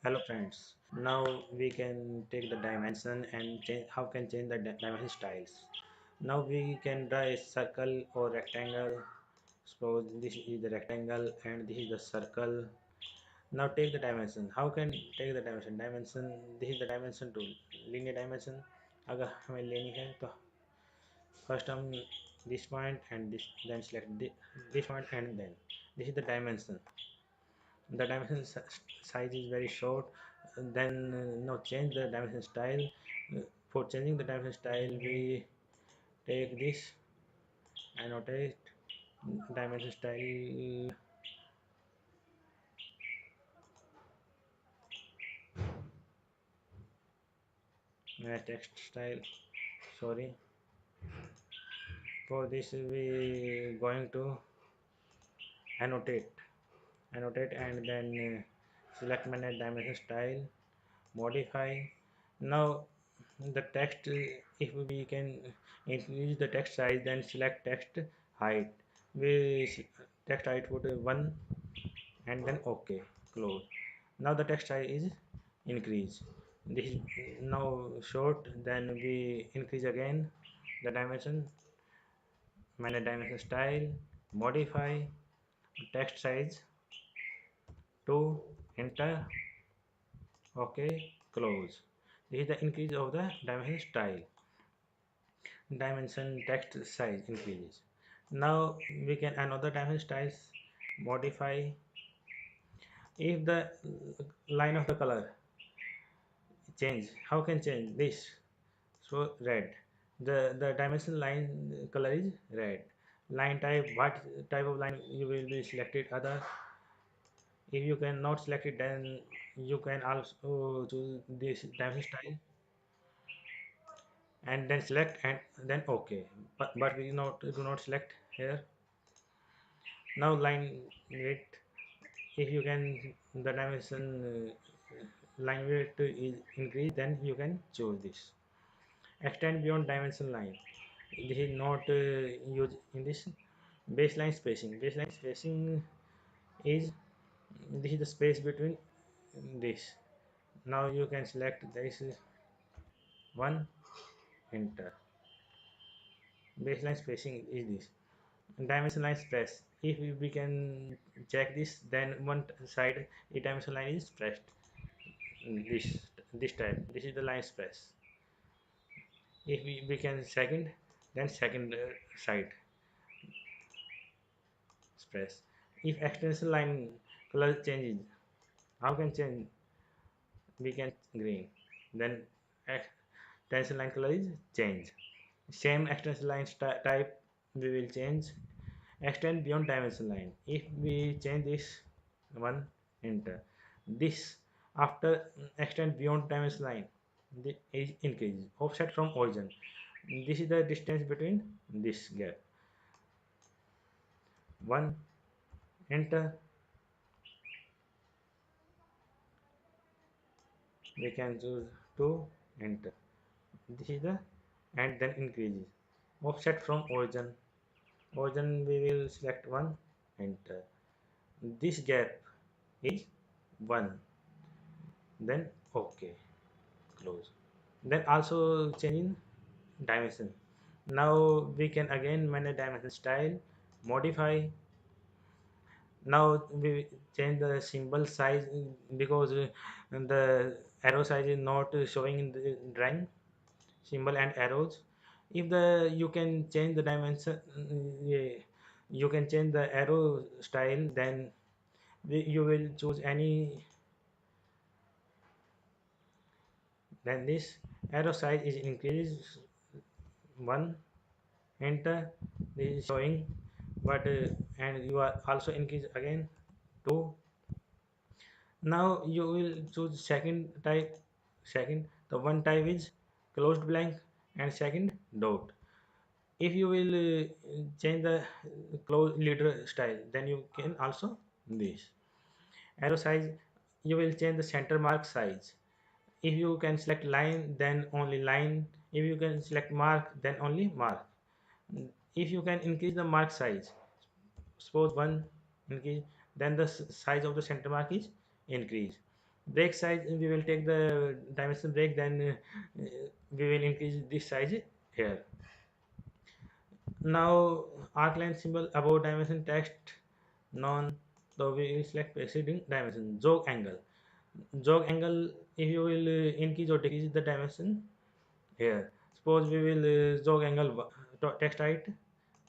Hello friends. Now we can take the dimension and change how can change the dimension styles. Now we can draw a circle or rectangle. Suppose this is the rectangle and this is the circle. Now take the dimension. How can take the dimension? Dimension, this is the dimension tool. Linear dimension अगर हमें लेनी है तो first हम this point and this then select this point and then this is the dimension. The dimension size is very short. Then now change the dimension style. For changing the dimension style we take this, annotate dimension style, text style, sorry. For this we going to annotate and then select manage dimension style, modify. Now the text, if we can increase the text size, then select text height. We text height put 1 and then OK, close. Now the text size is increased. This is now short, then we increase again the dimension, manage dimension style, modify text size to enter, OK, close. This is the increase of the dimension style. Dimension text size increases. Now we can another dimension styles, modify. If the line of the color change, how can change this? So red, the dimension line color is red. Line type, what type of line you will be selected other. If you cannot select it, then you can also choose this dimension style and then select and then OK, but we do not select here. Now line width, if you can the dimension line width is increased, then you can choose this. Extend beyond dimension line, this is not used in this. Baseline spacing is, this is the space between this. Now you can select this is 1, enter. Baseline spacing is this. Dimension line stress, if we can check this, then one side a dimension line is stressed. This type, this is the line stress. If we can second, then second side stress. If extension line color changes, how can change? We can green, then extension line color is change. Same extension line type we will change. Extend beyond dimension line, if we change this 1, enter. This after extend beyond dimension line, the is increase. Offset from origin, this is the distance between this gap. 1, enter. We can choose 2, enter. This is the, and then increases. Offset from origin, we will select 1, enter. This gap is 1, then OK, close. Then also changing dimension. Now we can again manage dimension style, modify. Now we change the symbol size, because the arrow size is not showing in the drawing, symbol and arrows. If the you can change the dimension, you can change the arrow style, then you will choose any. Then this arrow size is increased 1, enter. This is showing, but and you are also increase again 2. Now you will choose second type. The one type is closed blank and second dot. If you will change the close leader style, then you can also this. Arrow size, you will change the center mark size. If you can select line, then only line. If you can select mark, then only mark. If you can increase the mark size, suppose 1 increase, then the size of the center mark is increased. break size, we will take the dimension break, then we will increase this size here. Now arc length symbol above dimension text non, so we will select preceding dimension. Jog angle, jog angle, if you will increase or decrease the dimension here. Suppose we will jog angle text height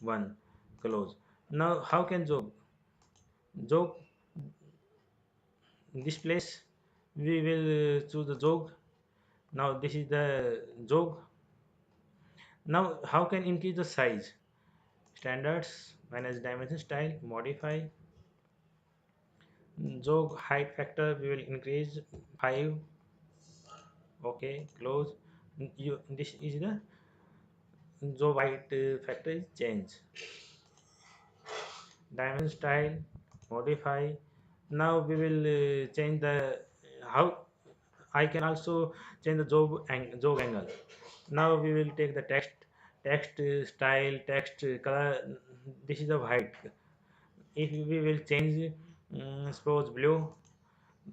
1, close. Now how can jog this place, we will choose the jog. Now this is the jog. Now how can increase the size? Standards, manage dimension style, modify. Jog height factor, we will increase 5. Okay, close. You, this is the jog height factor is change. Dimension style, modify. Now we will change the how. I can also change the jog angle. Now we will take the text style, text color. This is the white. If we will change, suppose blue,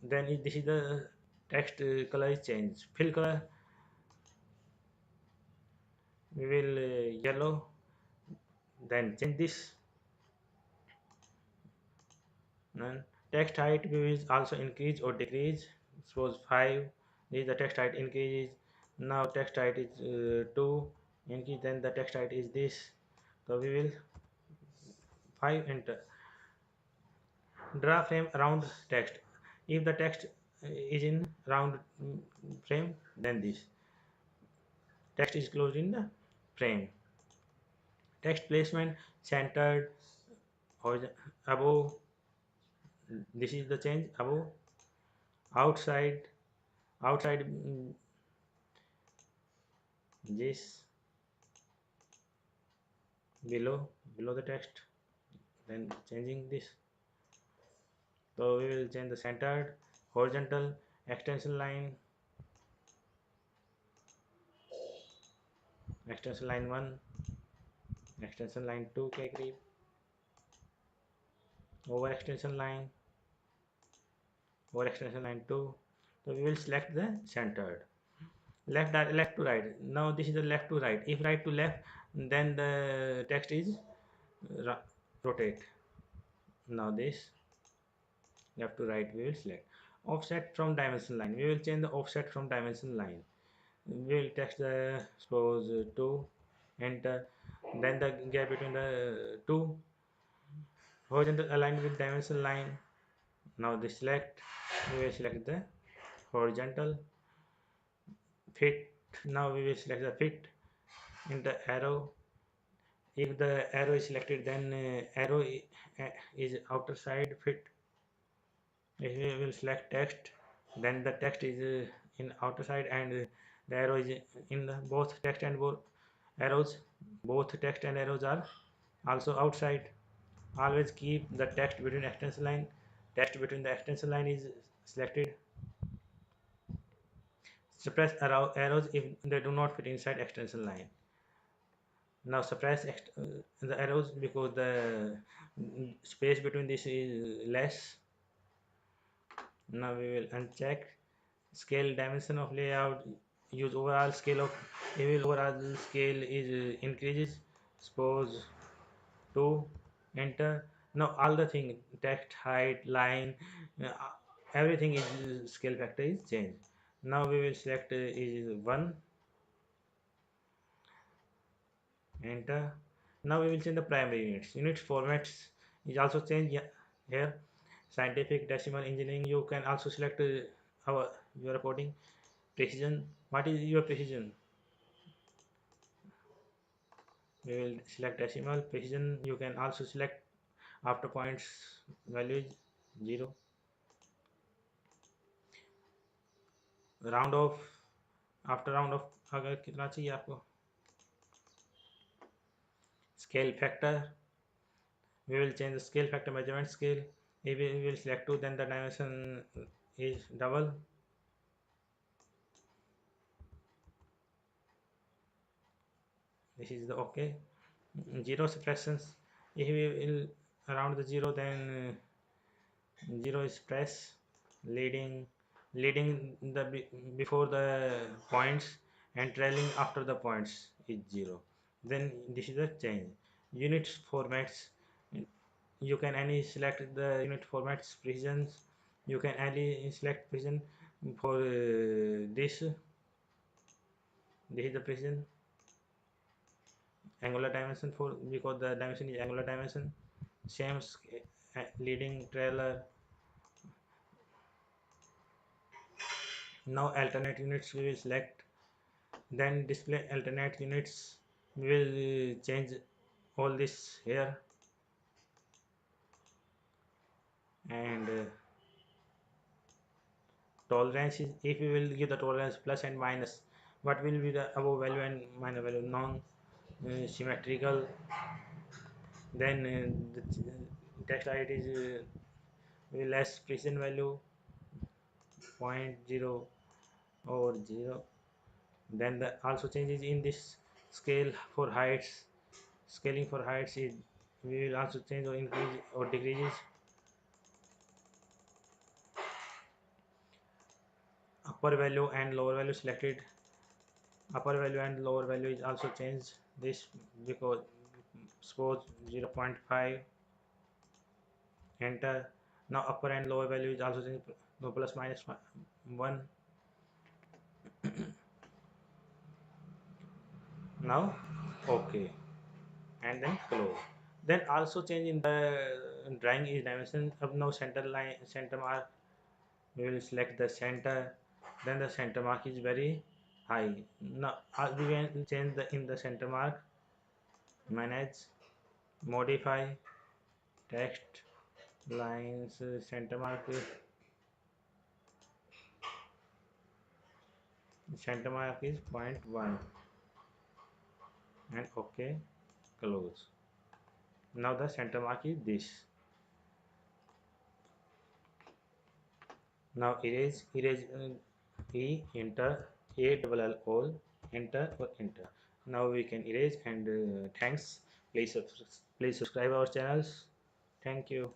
then this is the text color is changed. Fill color, we will yellow. Then change this. And text height we will also increase or decrease. Suppose 5. This is the text height increases. Now text height is 2. Increase. Then the text height is this. So we will 5, enter. Draw frame around text. If the text is in round frame, then this text is closed in the frame. Text placement centered above. This is the change above. Outside, outside, this below the text, then changing this. So we will change the centered, horizontal, extension line 1, extension line 2 के करीब, over extension line 2. So we will select the centered. Left to right. Now this is the left to right. If right to left, then the text is rotate. Now this left to right we will select. Offset from dimension line, we will change the offset from dimension line. We will text the suppose 2, enter. Then the gap between the 2, horizontal aligned with dimension line. Now this select, we will select the horizontal. Fit, now we will select the fit in the arrow. If the arrow is selected, then arrow is outer side fit. If we will select text, then the text is in outer side, and the arrow is in the both text and both arrows. Both text and arrows are also outside. Always keep the text between extension line. Text between the extension line is selected. Suppress arrows if they do not fit inside extension line. Now suppress the arrows because the space between this is less. Now we will uncheck scale dimension of layout. Use overall scale of, if overall scale is increases, suppose 2, enter. Now all the thing, text height, line, uh, everything is scale factor is changed. Now we will select is 1, enter. Now we will change the primary units formats is also changed here. Scientific, decimal, engineering, you can also select our your reporting. Precision, what is your precision? We will select decimal. Precision, you can also select after points value is 0. Round off, after round off अगर कितना चाहिए आपको. Scale factor, we will change the scale factor measurement scale. If we will select 2, then the dimension is double. This is the okay. 0 suppressions, if we will around the 0, then 0 is press, leading, leading before the points and trailing after the points is 0. Then this is the change. Units formats, you can any select the unit formats precisions. You can any select precision for this is the precision angular dimension for, because the dimension is angular dimension. Same leading, trailer. Now alternate units we will select, then display alternate units. We will change all this here, and tolerance is, if we will give the tolerance plus and minus, what will be the above value and minus value? Non symmetrical. Then the text height is less precision value, zero point 0 or 0. Then the also changes in this scale for heights. Scaling for heights is, we will also change or increase or decreases. Upper value and lower value selected. Upper value and lower value is also changed this, because suppose 0 0.5, enter. Now upper and lower value is also changed, no, plus minus 1. Now okay, and then close. Then also change in the drawing is dimension of now center line, center mark. We will select the center, then the center mark is very high. Now we can change the in the center mark, manage, modify, text, lines, center mark is 0.1, and okay, close. Now the center mark is this. Now erase, enter, a double l all, enter or enter. Now we can erase, and thanks. Please subscribe our channels. Thank you.